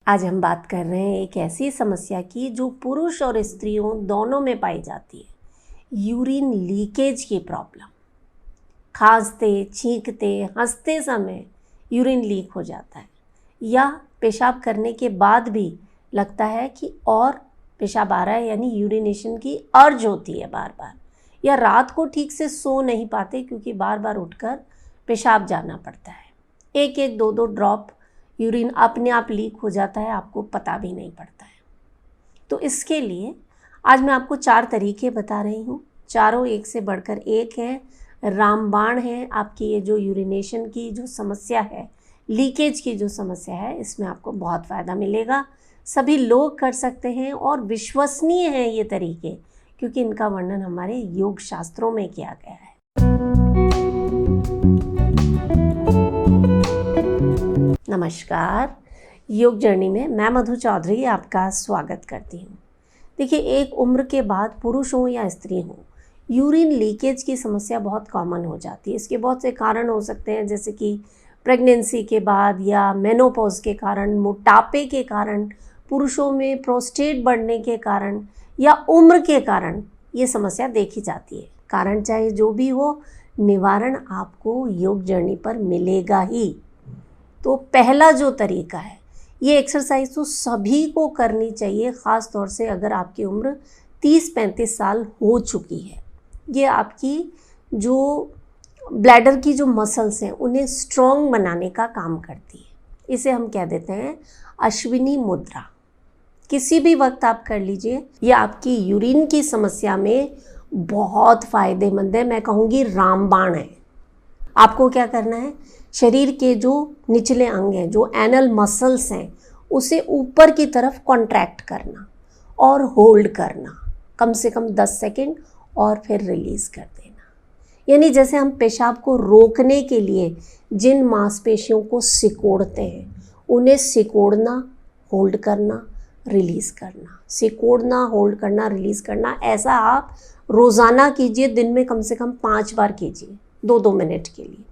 आज हम बात कर रहे हैं एक ऐसी समस्या की जो पुरुष और स्त्रियों दोनों में पाई जाती है, यूरिन लीकेज की प्रॉब्लम। खांसते, छींकते, हंसते समय यूरिन लीक हो जाता है या पेशाब करने के बाद भी लगता है कि और पेशाब आ रहा है, यानी यूरिनेशन की अर्ज होती है बार बार, या रात को ठीक से सो नहीं पाते क्योंकि बार बार उठकर पेशाब जाना पड़ता है। एक एक दो दो ड्रॉप यूरिन अपने आप लीक हो जाता है, आपको पता भी नहीं पड़ता है। तो इसके लिए आज मैं आपको 4 तरीके बता रही हूँ। चारों एक से बढ़कर एक है, रामबाण है। आपकी ये जो यूरिनेशन की जो समस्या है, लीकेज की जो समस्या है, इसमें आपको बहुत फ़ायदा मिलेगा। सभी लोग कर सकते हैं और विश्वसनीय हैं ये तरीके, क्योंकि इनका वर्णन हमारे योग शास्त्रों में किया गया है। नमस्कार, योग जर्नी में मैं मधु चौधरी आपका स्वागत करती हूँ। देखिए, एक उम्र के बाद पुरुष हो या स्त्री हो, यूरिन लीकेज की समस्या बहुत कॉमन हो जाती है। इसके बहुत से कारण हो सकते हैं, जैसे कि प्रेगनेंसी के बाद या मेनोपॉज के कारण, मोटापे के कारण, पुरुषों में प्रोस्टेट बढ़ने के कारण या उम्र के कारण ये समस्या देखी जाती है। कारण चाहे जो भी हो, निवारण आपको योग जर्नी पर मिलेगा ही। तो पहला जो तरीका है, ये एक्सरसाइज तो सभी को करनी चाहिए, ख़ास तौर से अगर आपकी उम्र 30-35 साल हो चुकी है। ये आपकी जो ब्लैडर की जो मसल्स हैं उन्हें स्ट्रॉन्ग बनाने का काम करती है। इसे हम कह देते हैं अश्विनी मुद्रा। किसी भी वक्त आप कर लीजिए, ये आपकी यूरिन की समस्या में बहुत फ़ायदेमंद है। मैं कहूँगी रामबाण है। आपको क्या करना है, शरीर के जो निचले अंग हैं, जो एनल मसल्स हैं, उसे ऊपर की तरफ कॉन्ट्रैक्ट करना और होल्ड करना कम से कम 10 सेकेंड और फिर रिलीज़ कर देना। यानी जैसे हम पेशाब को रोकने के लिए जिन मांसपेशियों को सिकोड़ते हैं, उन्हें सिकोड़ना, होल्ड करना, रिलीज़ करना, सिकोड़ना, होल्ड करना, रिलीज़ करना। ऐसा आप रोज़ाना कीजिए, दिन में कम से कम 5 बार कीजिए, 2-2 मिनट के लिए।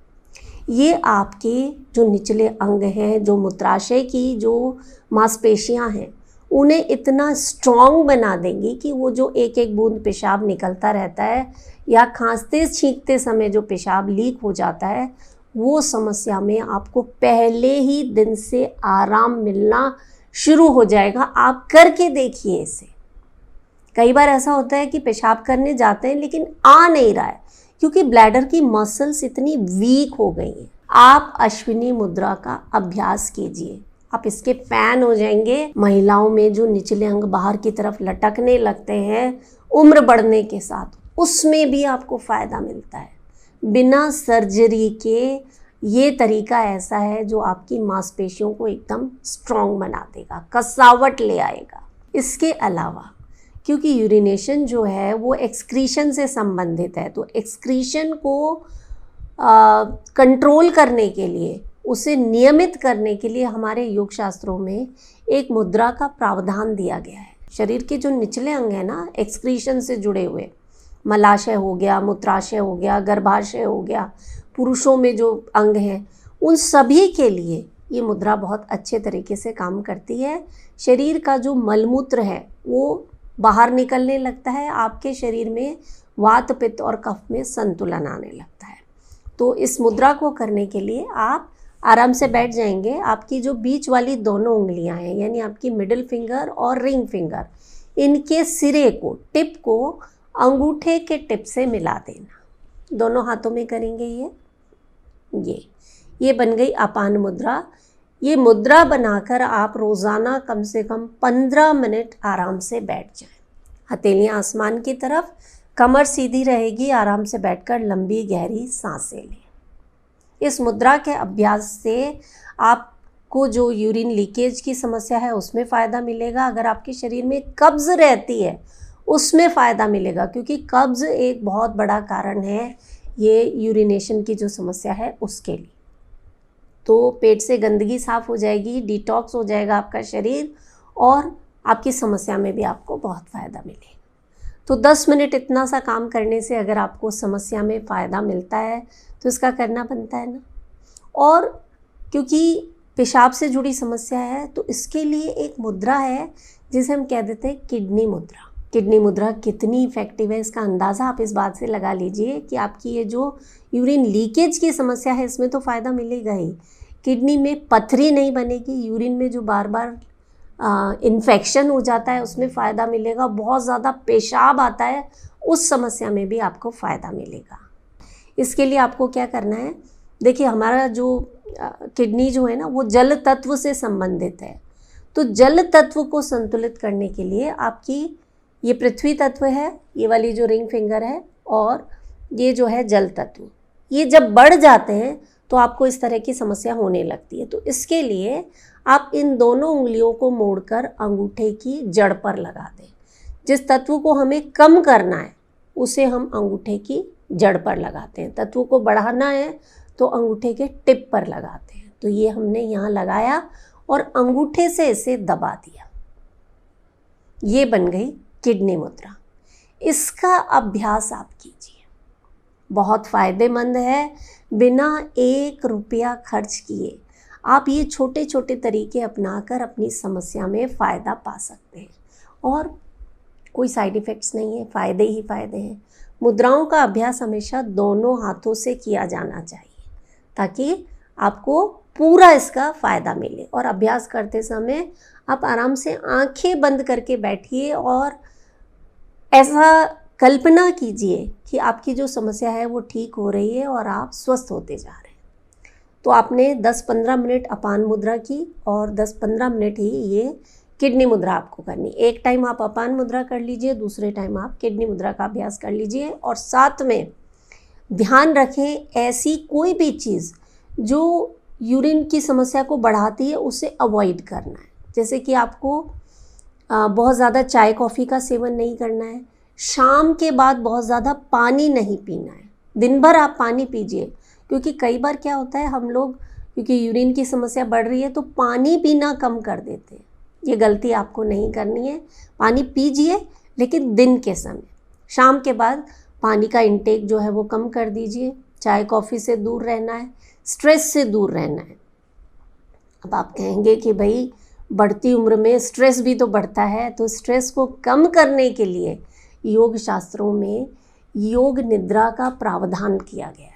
ये आपके जो निचले अंग हैं, जो मूत्राशय की जो मांसपेशियां हैं, उन्हें इतना स्ट्रॉन्ग बना देंगी कि वो जो एक एक बूंद पेशाब निकलता रहता है या खांसते छींकते समय जो पेशाब लीक हो जाता है, वो समस्या में आपको पहले ही दिन से आराम मिलना शुरू हो जाएगा। आप करके देखिए इसे। कई बार ऐसा होता है कि पेशाब करने जाते हैं लेकिन आ नहीं रहा है, क्योंकि ब्लैडर की मसल्स इतनी वीक हो गई हैं। आप अश्विनी मुद्रा का अभ्यास कीजिए, आप इसके फैन हो जाएंगे। महिलाओं में जो निचले अंग बाहर की तरफ लटकने लगते हैं उम्र बढ़ने के साथ, उसमें भी आपको फ़ायदा मिलता है। बिना सर्जरी के ये तरीका ऐसा है जो आपकी मांसपेशियों को एकदम स्ट्रॉन्ग बना देगा, कसावट ले आएगा। इसके अलावा, क्योंकि यूरिनेशन जो है वो एक्सक्रीशन से संबंधित है, तो एक्सक्रीशन को कंट्रोल करने के लिए, उसे नियमित करने के लिए हमारे योग शास्त्रों में एक मुद्रा का प्रावधान दिया गया है। शरीर के जो निचले अंग हैं ना, एक्सक्रीशन से जुड़े हुए, मलाशय हो गया, मूत्राशय हो गया, गर्भाशय हो गया, पुरुषों में जो अंग हैं, उन सभी के लिए ये मुद्रा बहुत अच्छे तरीके से काम करती है। शरीर का जो मलमूत्र है वो बाहर निकलने लगता है, आपके शरीर में वात, पित्त और कफ में संतुलन आने लगता है। तो इस मुद्रा को करने के लिए आप आराम से बैठ जाएंगे। आपकी जो बीच वाली दोनों उंगलियां हैं, यानी आपकी मिडिल फिंगर और रिंग फिंगर, इनके सिरे को, टिप को अंगूठे के टिप से मिला देना। दोनों हाथों में करेंगे ये बन गई अपान मुद्रा। ये मुद्रा बनाकर आप रोज़ाना कम से कम 15 मिनट आराम से बैठ जाएं। हथेलियाँ आसमान की तरफ, कमर सीधी रहेगी, आराम से बैठकर लंबी गहरी सांसें लें। इस मुद्रा के अभ्यास से आपको जो यूरिन लीकेज की समस्या है उसमें फ़ायदा मिलेगा। अगर आपके शरीर में कब्ज़ रहती है उसमें फ़ायदा मिलेगा, क्योंकि कब्ज़ एक बहुत बड़ा कारण है ये यूरिनेशन की जो समस्या है उसके लिए। तो पेट से गंदगी साफ़ हो जाएगी, डिटॉक्स हो जाएगा आपका शरीर, और आपकी समस्या में भी आपको बहुत फ़ायदा मिलेगा। तो 10 मिनट इतना सा काम करने से अगर आपको समस्या में फ़ायदा मिलता है तो इसका करना बनता है ना। और क्योंकि पेशाब से जुड़ी समस्या है तो इसके लिए एक मुद्रा है जिसे हम कह देते हैं किडनी मुद्रा। किडनी मुद्रा कितनी इफ़ेक्टिव है इसका अंदाज़ा आप इस बात से लगा लीजिए कि आपकी ये जो यूरिन लीकेज की समस्या है इसमें तो फ़ायदा मिलेगा ही, किडनी में पथरी नहीं बनेगी, यूरिन में जो बार बार इन्फेक्शन हो जाता है उसमें फ़ायदा मिलेगा, बहुत ज़्यादा पेशाब आता है उस समस्या में भी आपको फ़ायदा मिलेगा। इसके लिए आपको क्या करना है, देखिए हमारा जो किडनी जो है ना वो जल तत्व से संबंधित है, तो जल तत्व को संतुलित करने के लिए आपकी ये पृथ्वी तत्व है, ये वाली जो रिंग फिंगर है, और ये जो है जल तत्व, ये जब बढ़ जाते हैं तो आपको इस तरह की समस्या होने लगती है। तो इसके लिए आप इन दोनों उंगलियों को मोड़कर अंगूठे की जड़ पर लगा दें। जिस तत्व को हमें कम करना है उसे हम अंगूठे की जड़ पर लगाते हैं, तत्व को बढ़ाना है तो अंगूठे के टिप पर लगाते हैं। तो ये हमने यहाँ लगाया और अंगूठे से इसे दबा दिया, ये बन गई किडनी मुद्रा। इसका अभ्यास आप कीजिए, बहुत फ़ायदेमंद है, बिना 1 रुपया खर्च किए आप ये छोटे छोटे तरीके अपनाकर अपनी समस्या में फ़ायदा पा सकते हैं और कोई साइड इफ़ेक्ट्स नहीं है, फ़ायदे ही फ़ायदे हैं। मुद्राओं का अभ्यास हमेशा दोनों हाथों से किया जाना चाहिए ताकि आपको पूरा इसका फ़ायदा मिले। और अभ्यास करते समय आप आराम से आंखें बंद करके बैठिए और ऐसा कल्पना कीजिए कि आपकी जो समस्या है वो ठीक हो रही है और आप स्वस्थ होते जा रहे हैं। तो आपने 10-15 मिनट अपान मुद्रा की और 10-15 मिनट ही ये किडनी मुद्रा आपको करनी। एक टाइम आप अपान मुद्रा कर लीजिए, दूसरे टाइम आप किडनी मुद्रा का अभ्यास कर लीजिए। और साथ में ध्यान रखें ऐसी कोई भी चीज़ जो यूरिन की समस्या को बढ़ाती है उसे अवॉइड करना है। जैसे कि आपको बहुत ज़्यादा चाय कॉफ़ी का सेवन नहीं करना है, शाम के बाद बहुत ज़्यादा पानी नहीं पीना है, दिन भर आप पानी पीजिए। क्योंकि कई बार क्या होता है, हम लोग क्योंकि यूरिन की समस्या बढ़ रही है तो पानी पीना कम कर देते हैं। ये गलती आपको नहीं करनी है, पानी पीजिए लेकिन दिन के समय, शाम के बाद पानी का इंटेक जो है वो कम कर दीजिए। चाय कॉफ़ी से दूर रहना है, स्ट्रेस से दूर रहना है। अब आप कहेंगे कि भाई बढ़ती उम्र में स्ट्रेस भी तो बढ़ता है, तो स्ट्रेस को कम करने के लिए योग शास्त्रों में योग निद्रा का प्रावधान किया गया है।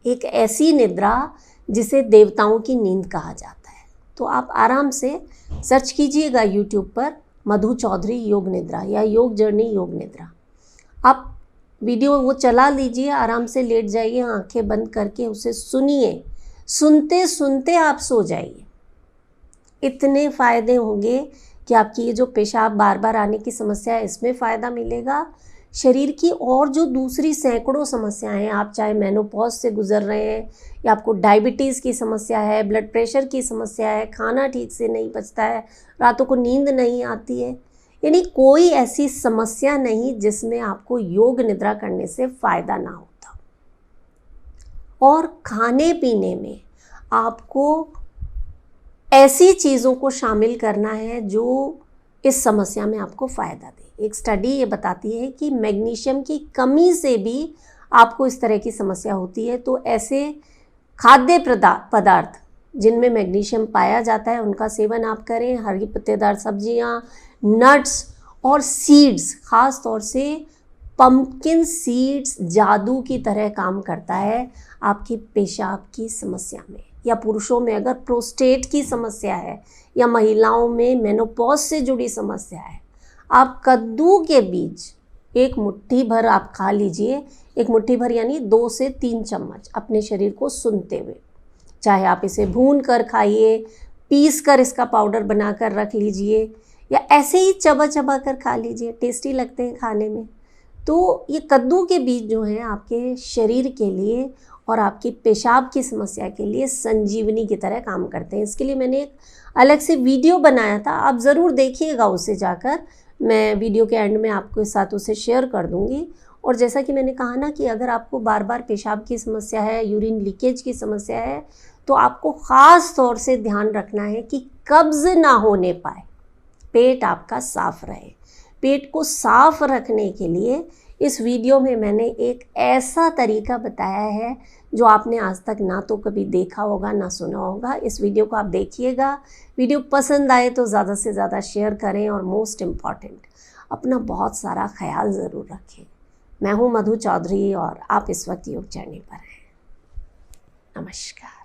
एक ऐसी निद्रा जिसे देवताओं की नींद कहा जाता है। तो आप आराम से सर्च कीजिएगा यूट्यूब पर मधु चौधरी योग निद्रा या योग जर्नी योग निद्रा। आप वीडियो वो चला लीजिए, आराम से लेट जाइए, आंखें बंद करके उसे सुनिए, सुनते सुनते आप सो जाइए। इतने फ़ायदे होंगे कि आपकी ये जो पेशाब बार बार आने की समस्या है इसमें फ़ायदा मिलेगा। शरीर की और जो दूसरी सैकड़ों समस्याएं, आप चाहे मेनोपॉज से गुजर रहे हैं या आपको डायबिटीज़ की समस्या है, ब्लड प्रेशर की समस्या है, खाना ठीक से नहीं पचता है, रातों को नींद नहीं आती है, यानी कोई ऐसी समस्या नहीं जिसमें आपको योग निद्रा करने से फ़ायदा ना होता। और खाने पीने में आपको ऐसी चीज़ों को शामिल करना है जो इस समस्या में आपको फ़ायदा दे। एक स्टडी ये बताती है कि मैग्नीशियम की कमी से भी आपको इस तरह की समस्या होती है, तो ऐसे खाद्य पदार्थ जिनमें मैग्नीशियम पाया जाता है उनका सेवन आप करें। हरी पत्तेदार सब्जियां, नट्स और सीड्स, ख़ास तौर से पंपकिन सीड्स जादू की तरह काम करता है आपकी पेशाब की समस्या में। या पुरुषों में अगर प्रोस्टेट की समस्या है या महिलाओं में मेनोपॉज से जुड़ी समस्या है, आप कद्दू के बीज 1 मुट्ठी भर आप खा लीजिए। 1 मुट्ठी भर यानी 2 से 3 चम्मच अपने शरीर को सुनते हुए। चाहे आप इसे भून कर खाइए, पीस कर इसका पाउडर बनाकर रख लीजिए, या ऐसे ही चबा चबा कर खा लीजिए, टेस्टी लगते हैं खाने में। तो ये कद्दू के बीज जो हैं आपके शरीर के लिए और आपकी पेशाब की समस्या के लिए संजीवनी की तरह काम करते हैं। इसके लिए मैंने एक अलग से वीडियो बनाया था, आप ज़रूर देखिएगा उसे जाकर। मैं वीडियो के एंड में आपके साथ उसे शेयर कर दूँगी। और जैसा कि मैंने कहा ना कि अगर आपको बार बार पेशाब की समस्या है, यूरिन लीकेज की समस्या है, तो आपको ख़ास तौर से ध्यान रखना है कि कब्ज़ ना होने पाए, पेट आपका साफ़ रहे। पेट को साफ़ रखने के लिए इस वीडियो में मैंने एक ऐसा तरीका बताया है जो आपने आज तक ना तो कभी देखा होगा ना सुना होगा। इस वीडियो को आप देखिएगा। वीडियो पसंद आए तो ज़्यादा से ज़्यादा शेयर करें और मोस्ट इम्पॉर्टेंट अपना बहुत सारा ख्याल ज़रूर रखें। मैं हूँ मधु चौधरी और आप इस वक्त योग जर्नी पर हैं। नमस्कार।